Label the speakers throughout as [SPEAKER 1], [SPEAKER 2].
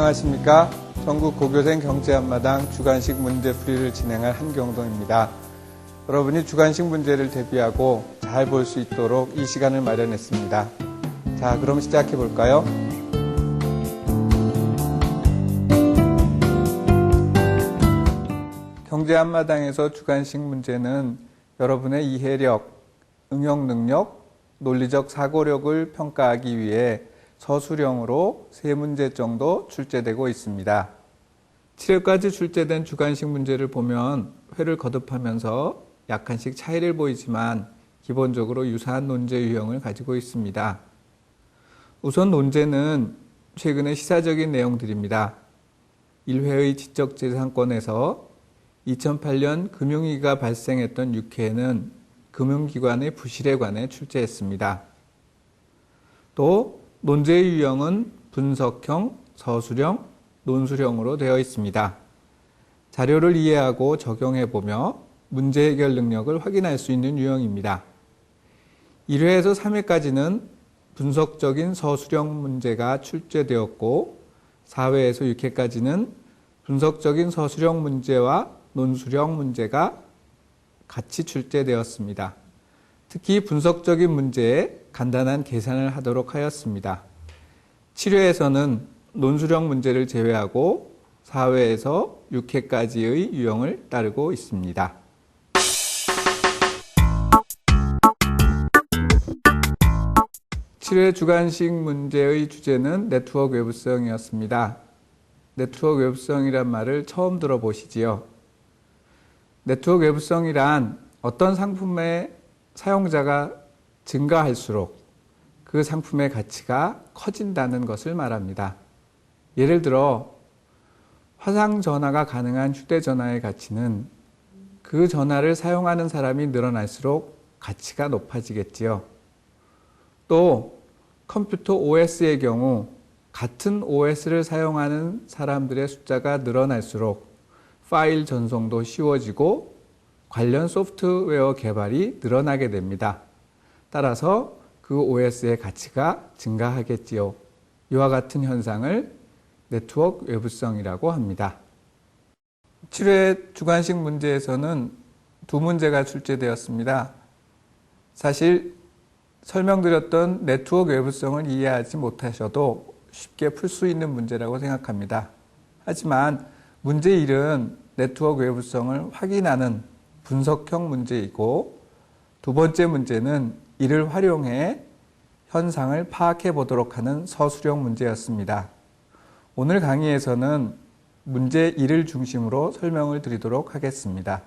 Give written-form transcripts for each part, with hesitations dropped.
[SPEAKER 1] 안녕하십니까. 전국 고교생 경제앞마당 주관식 문제풀이를 진행할 한경동입니다. 여러분이 주관식 문제를 대비하고 잘 볼 수 있도록 이 시간을 마련했습니다. 자, 그럼 시작해 볼까요? 경제앞마당에서 주관식 문제는 여러분의 이해력, 응용 능력, 논리적 사고력을 평가하기 위해 서술형으로 3문제 정도 출제되고 있습니다. 7회까지 출제된 주관식 문제를 보면 회를 거듭하면서 약간씩 차이를 보이지만 기본적으로 유사한 논제 유형을 가지고 있습니다. 우선 논제는 최근의 시사적인 내용들입니다. 1회의 지적재산권에서 2008년 금융위기가 발생했던 6회에는 금융기관의 부실에 관해 출제했습니다. 또 논제의 유형은 분석형, 서술형, 논술형으로 되어 있습니다. 자료를 이해하고 적용해보며 문제 해결 능력을 확인할 수 있는 유형입니다. 1회에서 3회까지는 분석적인 서술형 문제가 출제되었고 4회에서 6회까지는 분석적인 서술형 문제와 논술형 문제가 같이 출제되었습니다. 특히 분석적인 문제에 간단한 계산을 하도록 하였습니다. 7회에서는 논술형 문제를 제외하고 4회에서 6회까지의 유형을 따르고 있습니다. (7회) 주관식 문제의 주제는 네트워크 외부성이었습니다. 네트워크 외부성이란 말을 처음 들어보시지요? 네트워크 외부성이란 어떤 상품의 사용자가 증가할수록 그 상품의 가치가 커진다는 것을 말합니다. 예를 들어 화상전화가 가능한 휴대전화의 가치는 그 전화를 사용하는 사람이 늘어날수록 가치가 높아지겠지요. 또 컴퓨터 OS의 경우 같은 OS를 사용하는 사람들의 숫자가 늘어날수록 파일 전송도 쉬워지고 관련 소프트웨어 개발이 늘어나게 됩니다. 따라서 그 OS의 가치가 증가하겠지요. 이와 같은 현상을 네트워크 외부성이라고 합니다. 7회 주관식 문제에서는 2문제가 출제되었습니다. 사실 설명드렸던 네트워크 외부성을 이해하지 못하셔도 쉽게 풀 수 있는 문제라고 생각합니다. 하지만 문제 1은 네트워크 외부성을 확인하는 분석형 문제이고 두 번째 문제는 이를 활용해 현상을 파악해 보도록 하는 서술형 문제였습니다. 오늘 강의에서는 문제 1을 중심으로 설명을 드리도록 하겠습니다.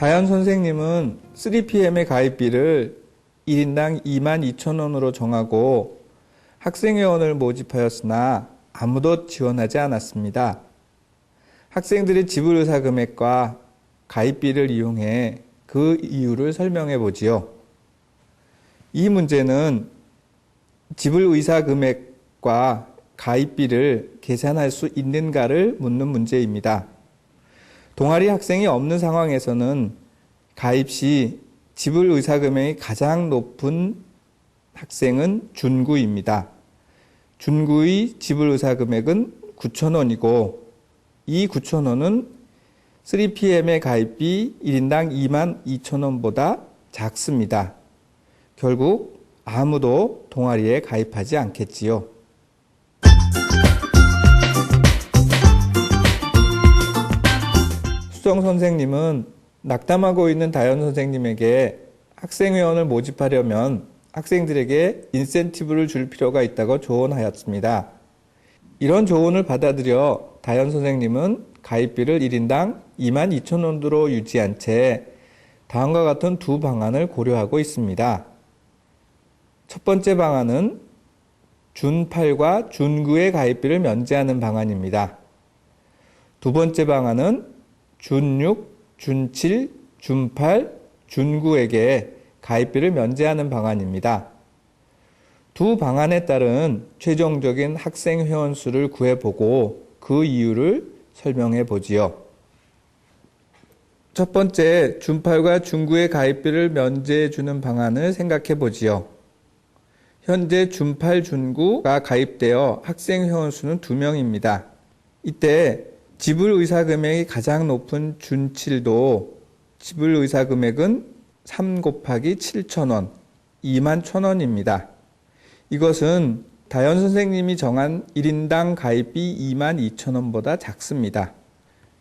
[SPEAKER 1] 다현 선생님은 3PM의 가입비를 1인당 22,000원으로 정하고 학생회원을 모집하였으나 아무도 지원하지 않았습니다. 학생들의 지불 의사 금액과 가입비를 이용해 그 이유를 설명해 보지요. 이 문제는 지불 의사 금액과 가입비를 계산할 수 있는가를 묻는 문제입니다. 동아리 학생이 없는 상황에서는 가입 시 지불 의사금액이 가장 높은 학생은 준구입니다. 준구의 지불 의사금액은 9,000원이고 이 9,000원은 3PM의 가입비 1인당 22,000원보다 작습니다. 결국 아무도 동아리에 가입하지 않겠지요. 수정 선생님은 낙담하고 있는 다현 선생님에게 학생회원을 모집하려면 학생들에게 인센티브를 줄 필요가 있다고 조언하였습니다. 이런 조언을 받아들여 다현 선생님은 가입비를 1인당 22,000원으로 유지한 채 다음과 같은 두 방안을 고려하고 있습니다. 첫 번째 방안은 준8과 준9의 가입비를 면제하는 방안입니다. 두 번째 방안은 준6, 준7, 준8, 준9에게 가입비를 면제하는 방안입니다. 두 방안에 따른 최종적인 학생 회원수를 구해보고 그 이유를 설명해 보지요. 첫 번째, 준8과 준9의 가입비를 면제해 주는 방안을 생각해 보지요. 현재 준8, 준9가 가입되어 학생 회원수는 2명입니다. 이때 지불 의사 금액이 가장 높은 준7도 지불 의사 금액은 3 곱하기 7,000원, 21,000원입니다. 이것은 다현 선생님이 정한 1인당 가입비 22,000원보다 작습니다.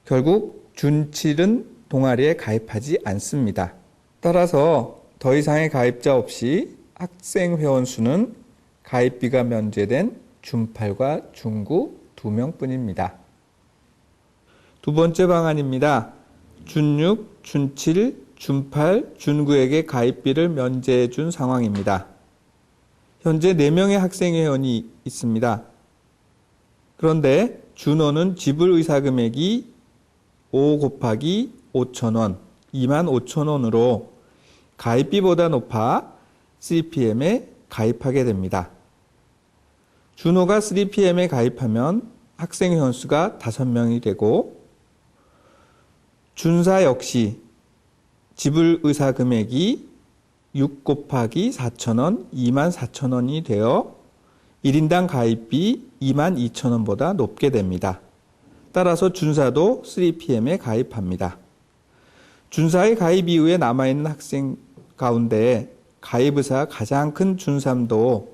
[SPEAKER 1] 결국 준7은 동아리에 가입하지 않습니다. 따라서 더 이상의 가입자 없이 학생 회원수는 가입비가 면제된 준8과 준9 2명뿐입니다. 두 번째 방안입니다. 준6, 준7, 준8, 준9에게 가입비를 면제해 준 상황입니다. 현재 4명의 학생 회원이 있습니다. 그런데 준5는 지불 의사 금액이 5 곱하기 5,000원, 25,000원으로 가입비보다 높아 3PM에 가입하게 됩니다. 준5가 3PM에 가입하면 학생 회원수가 5명이 되고 준4 역시 지불 의사 금액이 6 곱하기 4,000원, 24,000원이 되어 1인당 가입비 22,000원보다 높게 됩니다. 따라서 준4도 3PM에 가입합니다. 준4의 가입 이후에 남아있는 학생 가운데 가입 의사가 가장 큰 준3도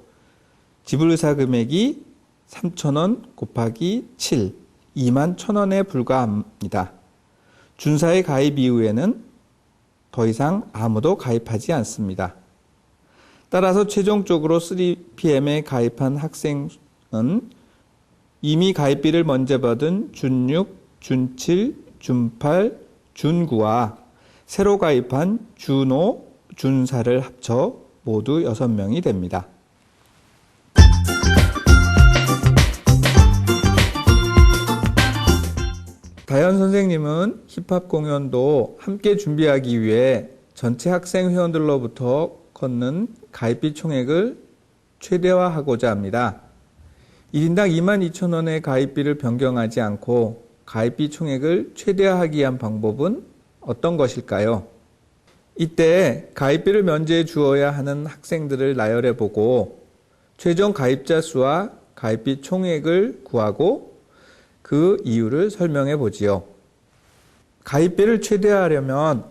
[SPEAKER 1] 지불 의사 금액이 3,000원 곱하기 7, 21,000원에 불과합니다. 준4의 가입 이후에는 더 이상 아무도 가입하지 않습니다. 따라서 최종적으로 3PM에 가입한 학생은 이미 가입비를 먼저 받은 준6, 준7, 준8, 준9와 새로 가입한 준5, 준4를 합쳐 모두 6명이 됩니다. 다현 선생님은 힙합 공연도 함께 준비하기 위해 전체 학생 회원들로부터 걷는 가입비 총액을 최대화하고자 합니다. 1인당 22,000원의 가입비를 변경하지 않고 가입비 총액을 최대화하기 위한 방법은 어떤 것일까요? 이때 가입비를 면제해 주어야 하는 학생들을 나열해보고 최종 가입자 수와 가입비 총액을 구하고 그 이유를 설명해 보지요. 가입비를 최대화하려면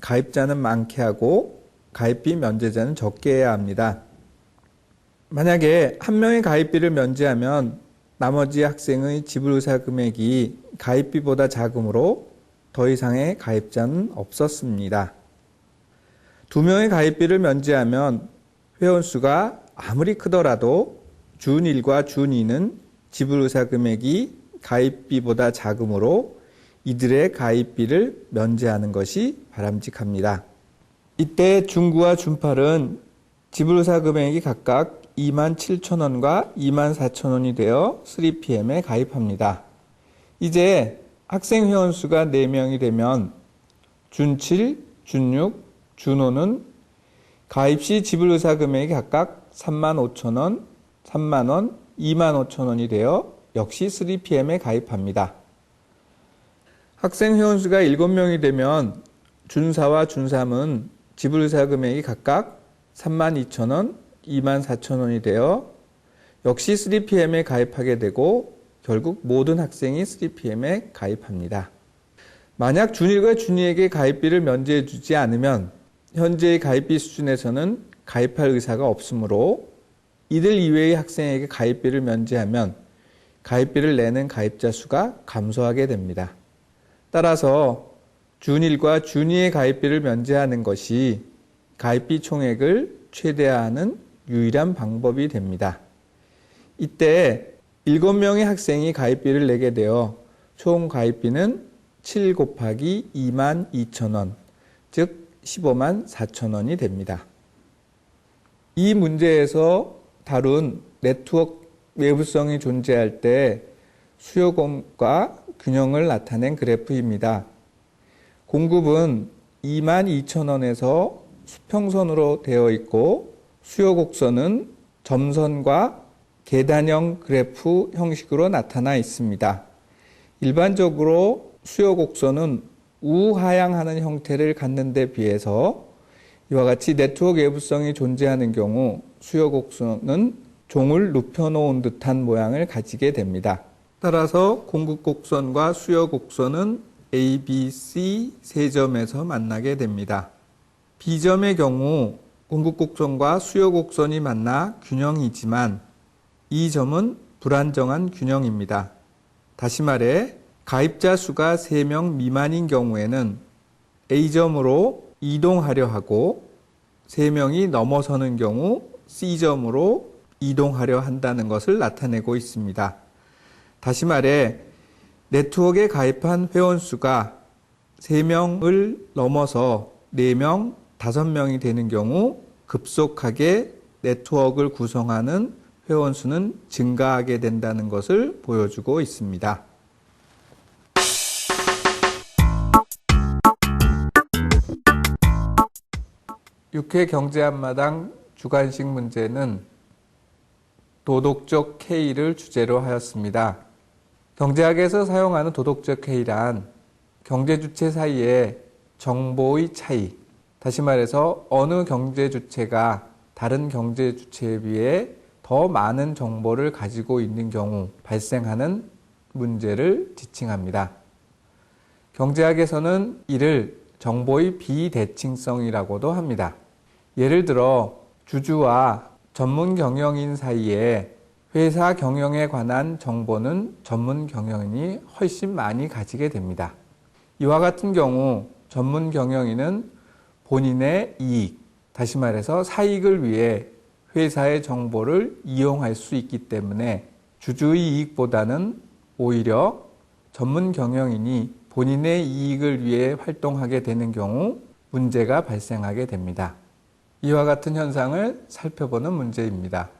[SPEAKER 1] 가입자는 많게 하고 가입비 면제자는 적게 해야 합니다. 만약에 한 명의 가입비를 면제하면 나머지 학생의 지불 의사 금액이 가입비보다 작으므로 더 이상의 가입자는 없었습니다. 2명의 가입비를 면제하면 회원수가 아무리 크더라도 준1과 준2는 지불 의사 금액이 가입비보다 작으므로 이들의 가입비를 면제하는 것이 바람직합니다. 이때 준9와 준8은 지불 의사 금액이 각각 27,000원과 24,000원이 되어 3PM에 가입합니다. 이제 학생 회원수가 4명이 되면 준7, 준6, 준5는 가입 시 지불 의사 금액이 각각 35,000원, 3만원, 25,000원이 되어 역시 3PM에 가입합니다. 학생 회원수가 7명이 되면 준4와 준3은 지불 의사 금액이 각각 32,000원, 24,000원이 되어 역시 3PM에 가입하게 되고 결국 모든 학생이 3PM에 가입합니다. 만약 준1과 준2에게 가입비를 면제해 주지 않으면 현재의 가입비 수준에서는 가입할 의사가 없으므로 이들 이외의 학생에게 가입비를 면제하면 가입비를 내는 가입자 수가 감소하게 됩니다. 따라서 준1과 준2의 가입비를 면제하는 것이 가입비 총액을 최대화하는 유일한 방법이 됩니다. 이때 7명의 학생이 가입비를 내게 되어 총 가입비는 7 곱하기 22,000원, 즉 15만 4천원이 됩니다. 이 문제에서 다룬 네트워크 외부성이 존재할 때 수요공과 균형을 나타낸 그래프입니다. 공급은 22,000원에서 수평선으로 되어 있고 수요 곡선은 점선과 계단형 그래프 형식으로 나타나 있습니다. 일반적으로 수요 곡선은 우하향하는 형태를 갖는 데 비해서 이와 같이 네트워크 외부성이 존재하는 경우 수요 곡선은 종을 눕혀놓은 듯한 모양을 가지게 됩니다. 따라서 공급 곡선과 수요 곡선은 A, B, C 세 점에서 만나게 됩니다. B점의 경우 공급 곡선과 수요 곡선이 만나 균형이지만 이 점은 불안정한 균형입니다. 다시 말해 가입자 수가 3명 미만인 경우에는 A점으로 이동하려 하고 3명이 넘어서는 경우 C점으로 이동하려 한다는 것을 나타내고 있습니다. 다시 말해 네트워크에 가입한 회원수가 3명을 넘어서 4명, 5명이 되는 경우 급속하게 네트워크를 구성하는 회원수는 증가하게 된다는 것을 보여주고 있습니다. 6회 경제 앞마당 주관식 문제는 도덕적 K를 주제로 하였습니다. 경제학에서 사용하는 도덕적 K란 경제 주체 사이의 정보의 차이, 다시 말해서 어느 경제 주체가 다른 경제 주체에 비해 더 많은 정보를 가지고 있는 경우 발생하는 문제를 지칭합니다. 경제학에서는 이를 정보의 비대칭성이라고도 합니다. 예를 들어 주주와 전문 경영인 사이에 회사 경영에 관한 정보는 전문 경영인이 훨씬 많이 가지게 됩니다. 이와 같은 경우 전문 경영인은 본인의 이익, 다시 말해서 사익을 위해 회사의 정보를 이용할 수 있기 때문에 주주의 이익보다는 오히려 전문 경영인이 본인의 이익을 위해 활동하게 되는 경우 문제가 발생하게 됩니다. 이와 같은 현상을 살펴보는 문제입니다.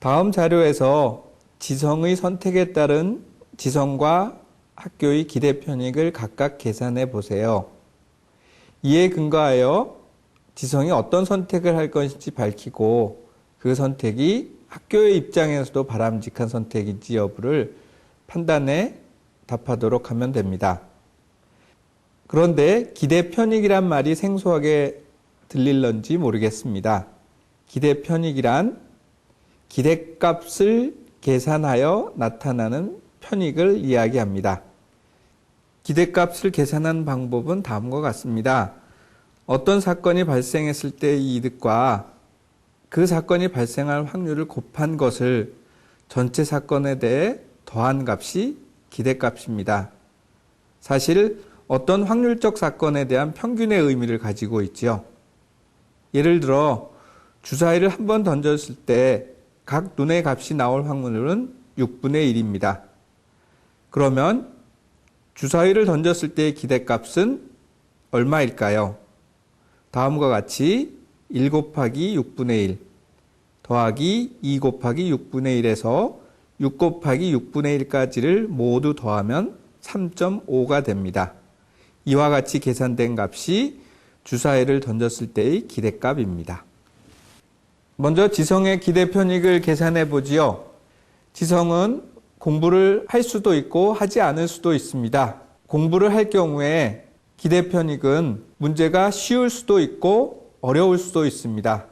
[SPEAKER 1] 다음 자료에서 지성의 선택에 따른 지성과 학교의 기대 편익을 각각 계산해 보세요. 이에 근거하여 지성이 어떤 선택을 할 것인지 밝히고 그 선택이 학교의 입장에서도 바람직한 선택인지 여부를 판단해 답하도록 하면 됩니다. 그런데 기대 편익이란 말이 생소하게 들릴런지 모르겠습니다. 기대 편익이란 기대값을 계산하여 나타나는 편익을 이야기합니다. 기대값을 계산하는 방법은 다음과 같습니다. 어떤 사건이 발생했을 때의 이득과 그 사건이 발생할 확률을 곱한 것을 전체 사건에 대해 더한 값이 기대값입니다. 사실 어떤 확률적 사건에 대한 평균의 의미를 가지고 있지요. 예를 들어 주사위를 한 번 던졌을 때 각 눈의 값이 나올 확률은 6분의 1입니다. 그러면 주사위를 던졌을 때의 기대값은 얼마일까요? 다음과 같이 1 곱하기 6분의 1 더하기 2 곱하기 6분의 1에서 6 곱하기 6분의 1까지를 모두 더하면 3.5가 됩니다. 이와 같이 계산된 값이 주사위를 던졌을 때의 기대값입니다. 먼저 지성의 기대 편익을 계산해 보지요. 지성은 공부를 할 수도 있고 하지 않을 수도 있습니다. 공부를 할 경우에 기대 편익은 문제가 쉬울 수도 있고 어려울 수도 있습니다.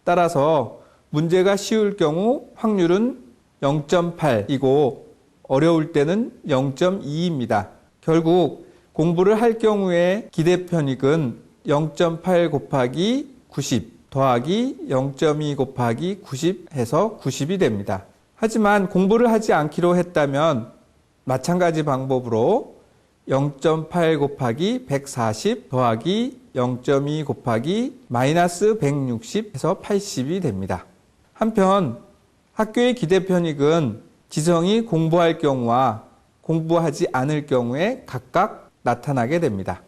[SPEAKER 1] 따라서 문제가 쉬울 경우 확률은 0.8이고 어려울 때는 0.2입니다. 결국 공부를 할 경우에 기대 편익은 0.8 곱하기 90 더하기 0.2 곱하기 90 해서 90이 됩니다. 하지만 공부를 하지 않기로 했다면 마찬가지 방법으로 0.8 곱하기 140 더하기 0.2 곱하기 마이너스 160 해서 80이 됩니다. 한편 학교의 기대 편익은 지성이 공부할 경우와 공부하지 않을 경우에 각각 나타나게 됩니다.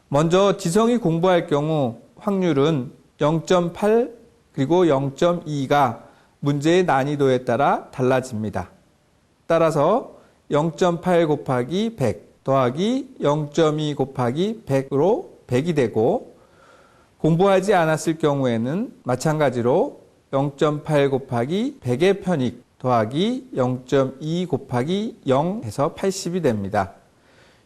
[SPEAKER 1] 먼저 지성이 공부할 경우 확률은 0.8 그리고 0.2가 문제의 난이도에 따라 달라집니다. 따라서 0.8 곱하기 100 더하기 0.2 곱하기 100으로 100이 되고, 공부하지 않았을 경우에는 마찬가지로 0.8 곱하기 100의 편익 더하기 0.2 곱하기 0 해서 80이 됩니다.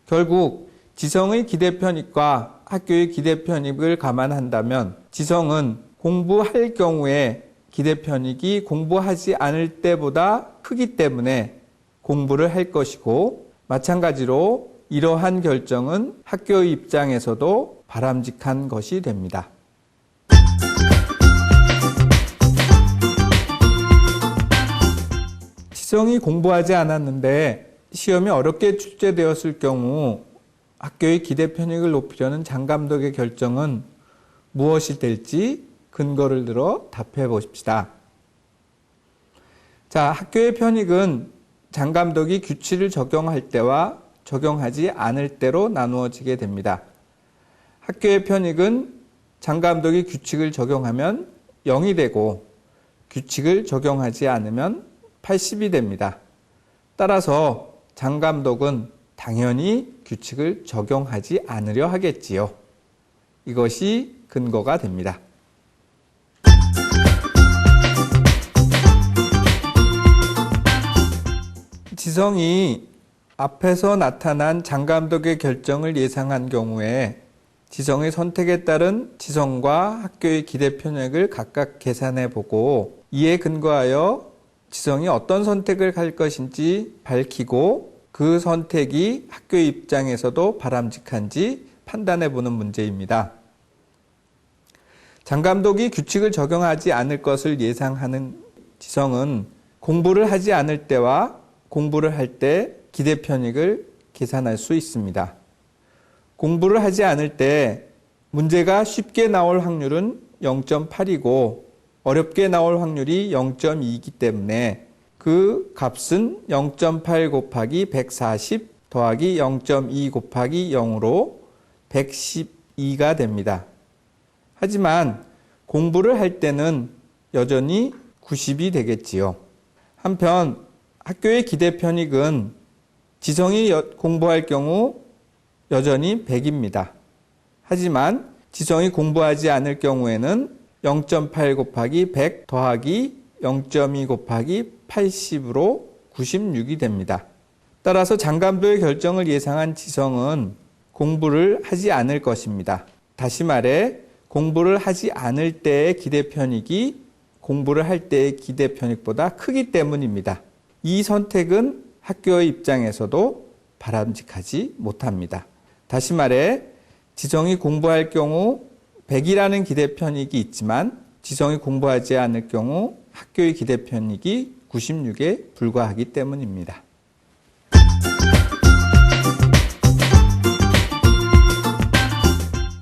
[SPEAKER 1] 결국 지성의 기대편익과 학교의 기대편익을 감안한다면 지성은 공부할 경우에 기대편익이 공부하지 않을 때보다 크기 때문에 공부를 할 것이고, 마찬가지로 이러한 결정은 학교의 입장에서도 바람직한 것이 됩니다. 지성이 공부하지 않았는데 시험이 어렵게 출제되었을 경우 학교의 기대 편익을 높이려는 장 감독의 결정은 무엇이 될지 근거를 들어 답해 보십시다. 자, 학교의 편익은 장 감독이 규칙을 적용할 때와 적용하지 않을 때로 나누어지게 됩니다. 학교의 편익은 장 감독이 규칙을 적용하면 0이 되고 규칙을 적용하지 않으면 80이 됩니다. 따라서 장 감독은 당연히 규칙을 적용하지 않으려 하겠지요. 이것이 근거가 됩니다. 지성이 앞에서 나타난 장 감독의 결정을 예상한 경우에 지성의 선택에 따른 지성과 학교의 기대 편익을 각각 계산해 보고 이에 근거하여 지성이 어떤 선택을 할 것인지 밝히고 그 선택이 학교의 입장에서도 바람직한지 판단해 보는 문제입니다. 장 감독이 규칙을 적용하지 않을 것을 예상하는 지성은 공부를 하지 않을 때와 공부를 할 때 기대 편익을 계산할 수 있습니다. 공부를 하지 않을 때 문제가 쉽게 나올 확률은 0.8이고 어렵게 나올 확률이 0.2이기 때문에 그 값은 0.8 곱하기 140 더하기 0.2 곱하기 0으로 112가 됩니다. 하지만 공부를 할 때는 여전히 90이 되겠지요. 한편 학교의 기대 편익은 지성이 공부할 경우 여전히 100입니다. 하지만 지성이 공부하지 않을 경우에는 0.8 곱하기 100 더하기 0.2 곱하기 80으로 96이 됩니다. 따라서 장 감독의 결정을 예상한 지성은 공부를 하지 않을 것입니다. 다시 말해 공부를 하지 않을 때의 기대 편익이 공부를 할 때의 기대 편익보다 크기 때문입니다. 이 선택은 학교의 입장에서도 바람직하지 못합니다. 다시 말해 지성이 공부할 경우 100이라는 기대 편익이 있지만 지성이 공부하지 않을 경우 학교의 기대 편익이 96에 불과하기 때문입니다.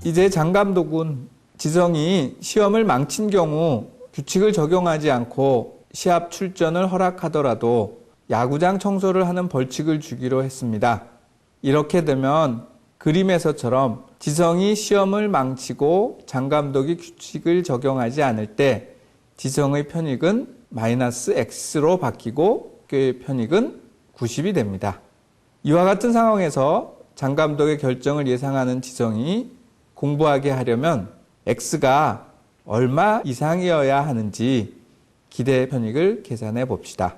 [SPEAKER 1] 이제 장 감독은 지성이 시험을 망친 경우 규칙을 적용하지 않고 시합 출전을 허락하더라도 야구장 청소를 하는 벌칙을 주기로 했습니다. 이렇게 되면 그림에서처럼 지성이 시험을 망치고 장 감독이 규칙을 적용하지 않을 때 지성의 편익은 마이너스 X로 바뀌고 학교의 편익은 90이 됩니다. 이와 같은 상황에서 장 감독의 결정을 예상하는 지성이 공부하게 하려면 X가 얼마 이상이어야 하는지 기대 편익을 계산해 봅시다.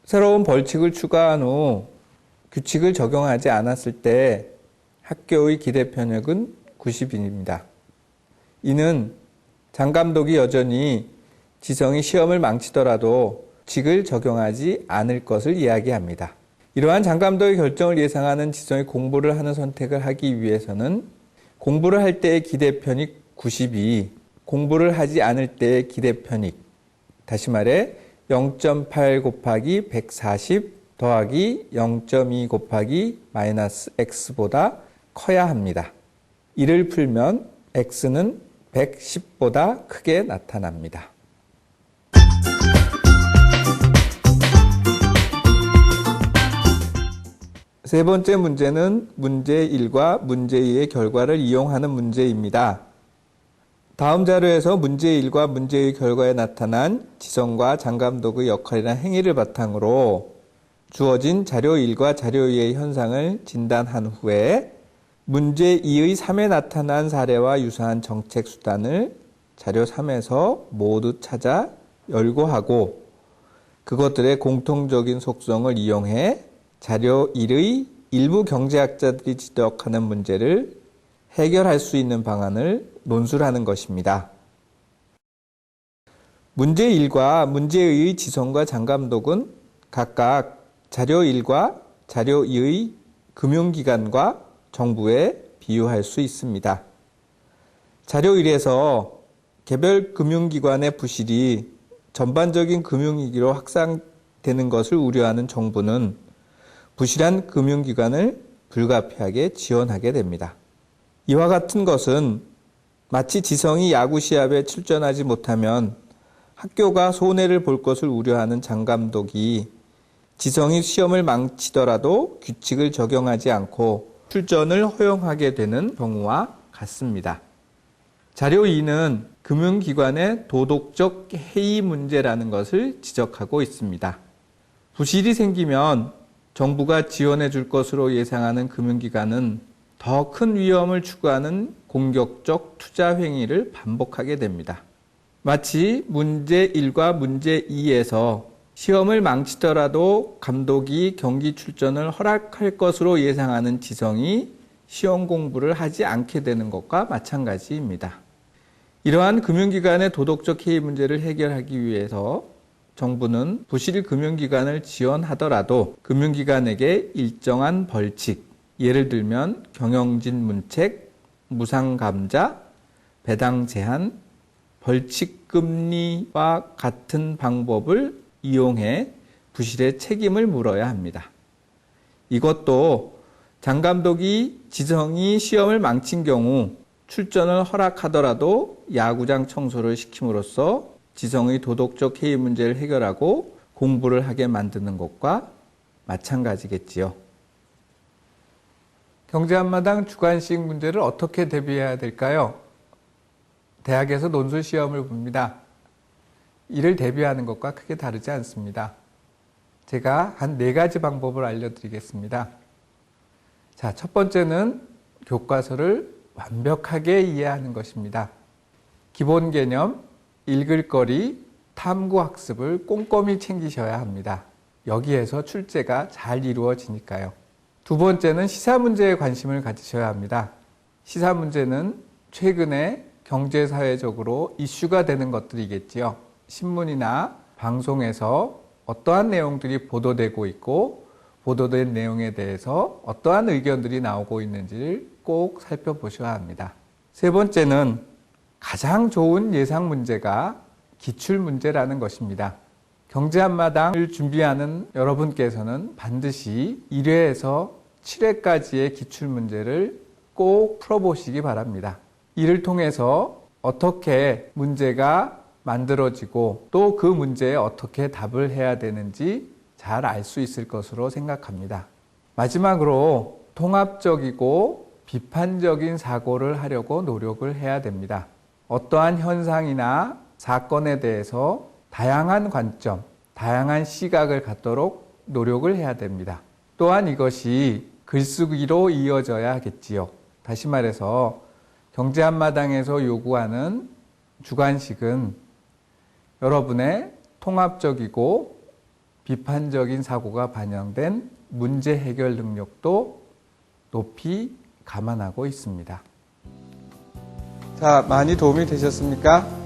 [SPEAKER 1] 새로운 벌칙을 추가한 후 규칙을 적용하지 않았을 때 학교의 기대 편익은 90입니다. 이는 장 감독이 여전히 지성이 시험을 망치더라도 규칙을 적용하지 않을 것을 이야기합니다. 이러한 장 감독의 결정을 예상하는 지성이 공부를 하는 선택을 하기 위해서는 공부를 할 때의 기대 편익 90이 공부를 하지 않을 때의 기대 편익, 다시 말해 0.8 곱하기 140 더하기 0.2 곱하기 마이너스 X보다 커야 합니다. 이를 풀면 X는 110보다 크게 나타납니다. 세 번째 문제는 문제 1과 문제 2의 결과를 이용하는 문제입니다. 다음 자료에서 문제의 1과 문제의 결과에 나타난 지성과 장감독의 역할이나 행위를 바탕으로 주어진 자료 1과 자료 2의 현상을 진단한 후에 문제 2의 3에 나타난 사례와 유사한 정책 수단을 자료 3에서 모두 찾아 열거하고 그것들의 공통적인 속성을 이용해 자료 1의 일부 경제학자들이 지적하는 문제를 해결할 수 있는 방안을 논술하는 것입니다. 문제 1과 문제 2의 지성과 장감독은 각각 자료 1과 자료 2의 금융기관과 정부에 비유할 수 있습니다. 자료 1에서 개별 금융기관의 부실이 전반적인 금융위기로 확산되는 것을 우려하는 정부는 부실한 금융기관을 불가피하게 지원하게 됩니다. 이와 같은 것은 마치 지성이 야구 시합에 출전하지 못하면 학교가 손해를 볼 것을 우려하는 장감독이 지성이 시험을 망치더라도 규칙을 적용하지 않고 출전을 허용하게 되는 경우와 같습니다. 자료 2는 금융기관의 도덕적 해이 문제라는 것을 지적하고 있습니다. 부실이 생기면 정부가 지원해 줄 것으로 예상하는 금융기관은 더 큰 위험을 추구하는 공격적 투자 행위를 반복하게 됩니다. 마치 문제 1과 문제 2에서 시험을 망치더라도 감독이 경기 출전을 허락할 것으로 예상하는 지성이 시험 공부를 하지 않게 되는 것과 마찬가지입니다. 이러한 금융기관의 도덕적 해이 문제를 해결하기 위해서 정부는 부실 금융기관을 지원하더라도 금융기관에게 일정한 벌칙, 예를 들면 경영진 문책, 무상감자, 배당 제한, 벌칙금리와 같은 방법을 이용해 부실의 책임을 물어야 합니다. 이것도 장감독이 지성이 시험을 망친 경우 출전을 허락하더라도 야구장 청소를 시킴으로써 지성의 도덕적 해이 문제를 해결하고 공부를 하게 만드는 것과 마찬가지겠지요. 경제 한마당 주관식 문제를 어떻게 대비해야 될까요? 대학에서 논술 시험을 봅니다. 이를 대비하는 것과 크게 다르지 않습니다. 제가 한 4가지 방법을 알려드리겠습니다. 자, 첫 번째는 교과서를 완벽하게 이해하는 것입니다. 기본 개념, 읽을 거리, 탐구 학습을 꼼꼼히 챙기셔야 합니다. 여기에서 출제가 잘 이루어지니까요. 두 번째는 시사 문제에 관심을 가지셔야 합니다. 시사 문제는 최근에 경제사회적으로 이슈가 되는 것들이겠지요. 신문이나 방송에서 어떠한 내용들이 보도되고 있고 보도된 내용에 대해서 어떠한 의견들이 나오고 있는지를 꼭 살펴보셔야 합니다. 세 번째는 가장 좋은 예상 문제가 기출 문제라는 것입니다. 경제 한마당을 준비하는 여러분께서는 반드시 1회에서 7회까지의 기출 문제를 꼭 풀어보시기 바랍니다. 이를 통해서 어떻게 문제가 만들어지고 또 그 문제에 어떻게 답을 해야 되는지 잘 알 수 있을 것으로 생각합니다. 마지막으로 통합적이고 비판적인 사고를 하려고 노력을 해야 됩니다. 어떠한 현상이나 사건에 대해서 다양한 관점, 다양한 시각을 갖도록 노력을 해야 됩니다. 또한 이것이 글쓰기로 이어져야 하겠지요. 다시 말해서 경제 한마당에서 요구하는 주관식은 여러분의 통합적이고 비판적인 사고가 반영된 문제 해결 능력도 높이 감안하고 있습니다. 자, 많이 도움이 되셨습니까?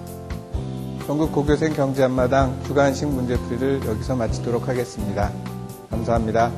[SPEAKER 1] 전국 고교생 경제 한마당 주관식 문제풀이를 여기서 마치도록 하겠습니다. 감사합니다.